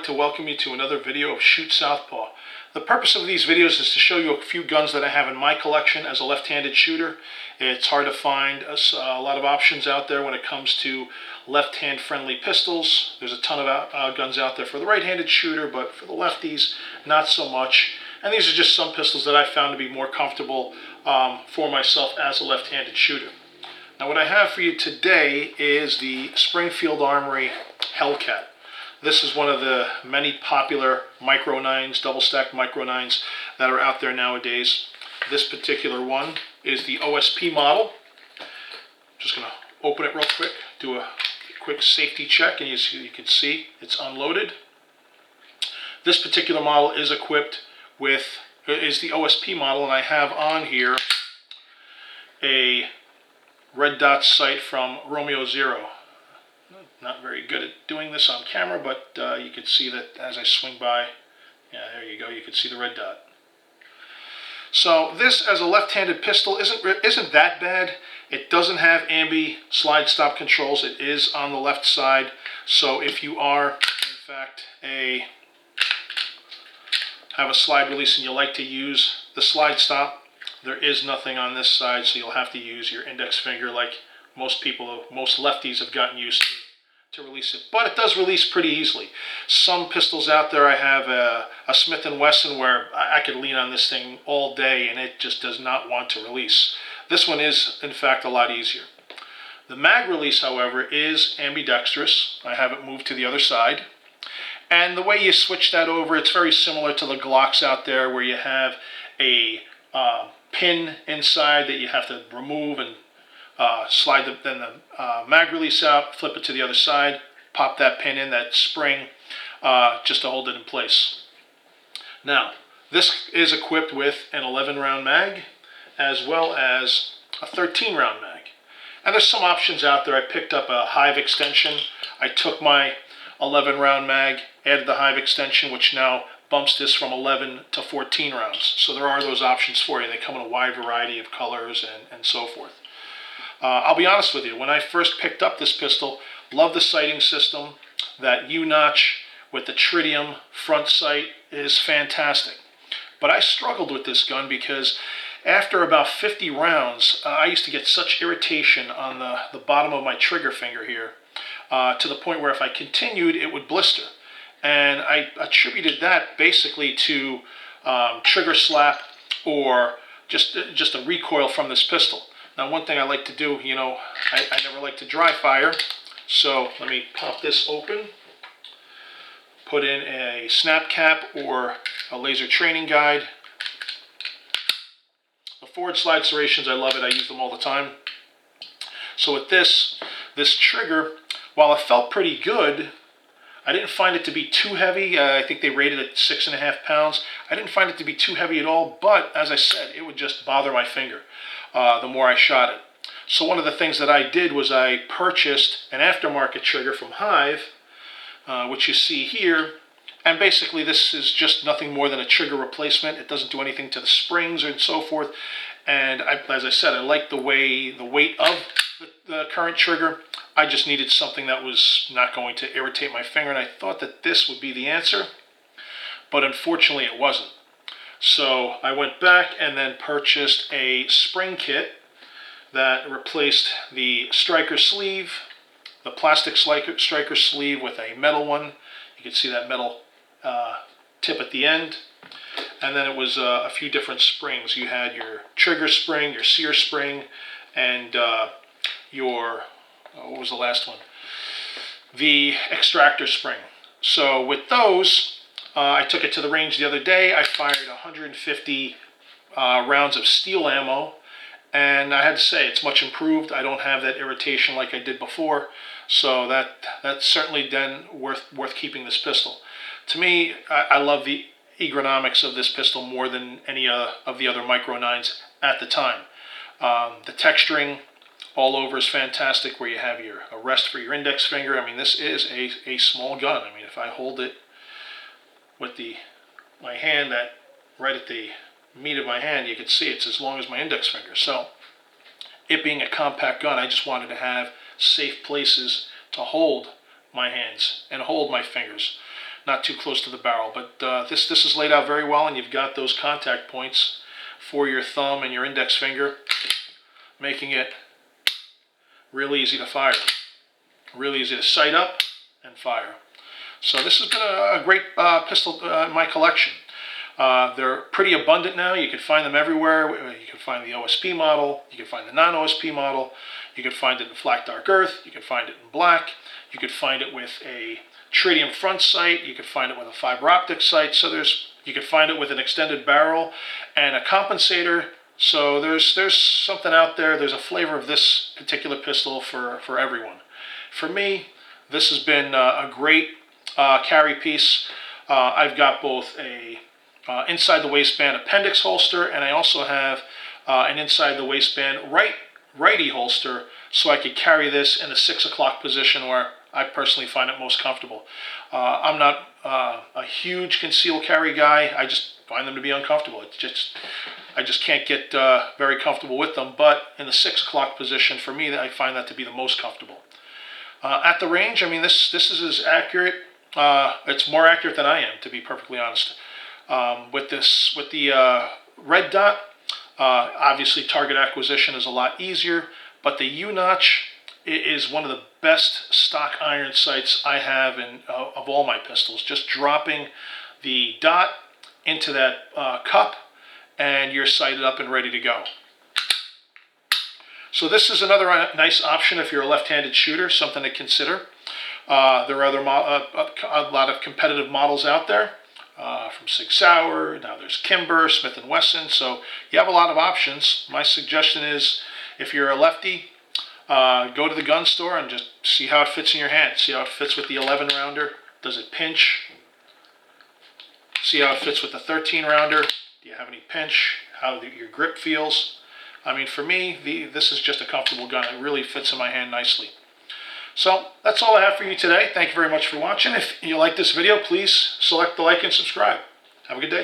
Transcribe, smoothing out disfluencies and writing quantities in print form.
like to welcome you to another video of Shoot Southpaw. The purpose of these videos is to show you a few guns that I have in my collection as a left-handed shooter. It's hard to find a lot of options out there when it comes to left-hand friendly pistols. There's a ton of guns out there for the right-handed shooter, but for the lefties, not so much. And these are just some pistols that I found to be more comfortable for myself as a left-handed shooter. Now what I have for you today is the Springfield Armory Hellcat. This is one of the many popular micro 9s, double-stacked micro 9s that are out there nowadays. This particular one is the OSP model. Just going to open it real quick, do a quick safety check, and you can see it's unloaded. This particular model is equipped with, is the OSP model, and I have on here a red dot sight from Romeo Zero. Not very good at doing this on camera, but you can see that as I swing by. Yeah, there you go. You can see the red dot. So this, as a left-handed pistol, isn't that bad. It doesn't have ambi slide stop controls. It is on the left side. So if you are, in fact, have a slide release and you like to use the slide stop, there is nothing on this side, so you'll have to use your index finger like most lefties have gotten used to release it. But it does release pretty easily. Some pistols out there, I have a Smith & Wesson where I could lean on this thing all day and it just does not want to release. This one is, in fact, a lot easier. The mag release, however, is ambidextrous. I have it moved to the other side. And the way you switch that over, it's very similar to the Glocks out there where you have a pin inside that you have to remove and slide the mag release out, flip it to the other side, pop that pin in, that spring, just to hold it in place. Now, this is equipped with an 11-round mag as well as a 13-round mag. And there's some options out there. I picked up a Hive extension. I took my 11-round mag, added the Hive extension, which now bumps this from 11 to 14 rounds. So there are those options for you. They come in a wide variety of colors and so forth. I'll be honest with you, when I first picked up this pistol, loved the sighting system. That U-notch with the tritium front sight is fantastic. But I struggled with this gun because after about 50 rounds, I used to get such irritation on the bottom of my trigger finger here, to the point where if I continued, it would blister. And I attributed that basically to trigger slap or just a recoil from this pistol. Now, one thing I like to do, you know, I never like to dry fire, so let me pop this open, put in a snap cap or a laser training guide. The forward slide serrations, I love it. I use them all the time. So with this trigger, while it felt pretty good, I didn't find it to be too heavy. I think they rated it 6.5 pounds. I didn't find it to be too heavy at all, but as I said, it would just bother my finger the more I shot it. So one of the things that I did was I purchased an aftermarket trigger from Hive, which you see here. And basically this is just nothing more than a trigger replacement. It doesn't do anything to the springs and so forth. And as I said, I like the weight of the current trigger. I just needed something that was not going to irritate my finger, and I thought that this would be the answer, but unfortunately it wasn't. So I went back and then purchased a spring kit that replaced the striker sleeve, the plastic striker sleeve with a metal one. You can see that metal tip at the end. And then it was a few different springs. You had your trigger spring, your sear spring, and your, what was the last one? The extractor spring. So with those, I took it to the range the other day. I fired 150 rounds of steel ammo, and I had to say it's much improved. I don't have that irritation like I did before, so that's certainly then worth keeping this pistol. To me, I love the ergonomics of this pistol more than any of the other micro 9s at the time. The texturing all over is fantastic, where you have a rest for your index finger. I mean, this is a small gun. I mean, if I hold it with my hand right at the meat of my hand, you can see it's as long as my index finger. So it being a compact gun, I just wanted to have safe places to hold my hands and hold my fingers. not too close to the barrel. But this is laid out very well, and you've got those contact points for your thumb and your index finger, making it real easy to fire, real easy to sight up and fire. So this has been a great pistol in my collection. They're pretty abundant now. You can find them everywhere. You can find the OSP model. You can find the non-OSP model. You can find it in flat dark earth. You can find it in black. You could find it with a tritium front sight. You could find it with a fiber optic sight. So you could find it with an extended barrel and a compensator. So there's something out there. There's a flavor of this particular pistol for everyone. For me, this has been a great carry piece. I've got both a inside the waistband appendix holster, and I also have an inside the waistband righty holster, so I could carry this in the 6 o'clock position where I personally find it most comfortable. I'm not a huge concealed carry guy. I just find them to be uncomfortable. I just can't get very comfortable with them. But in the 6 o'clock position, for me, I find that to be the most comfortable. At the range, I mean, this is as accurate. It's more accurate than I am, to be perfectly honest. With the red dot, obviously target acquisition is a lot easier, but the U-notch is one of the best stock iron sights I have of all my pistols. Just dropping the dot into that cup, and you're sighted up and ready to go. So this is another nice option if you're a left-handed shooter, something to consider. There are a lot of competitive models out there. From Sig Sauer, now there's Kimber, Smith & Wesson, so you have a lot of options. My suggestion is, if you're a lefty, go to the gun store and just see how it fits in your hand. See how it fits with the 11-rounder. Does it pinch? See how it fits with the 13-rounder. Do you have any pinch? How your grip feels? I mean, for me, this is just a comfortable gun. It really fits in my hand nicely. So that's all I have for you today. Thank you very much for watching. If you like this video, please select the like and subscribe. Have a good day.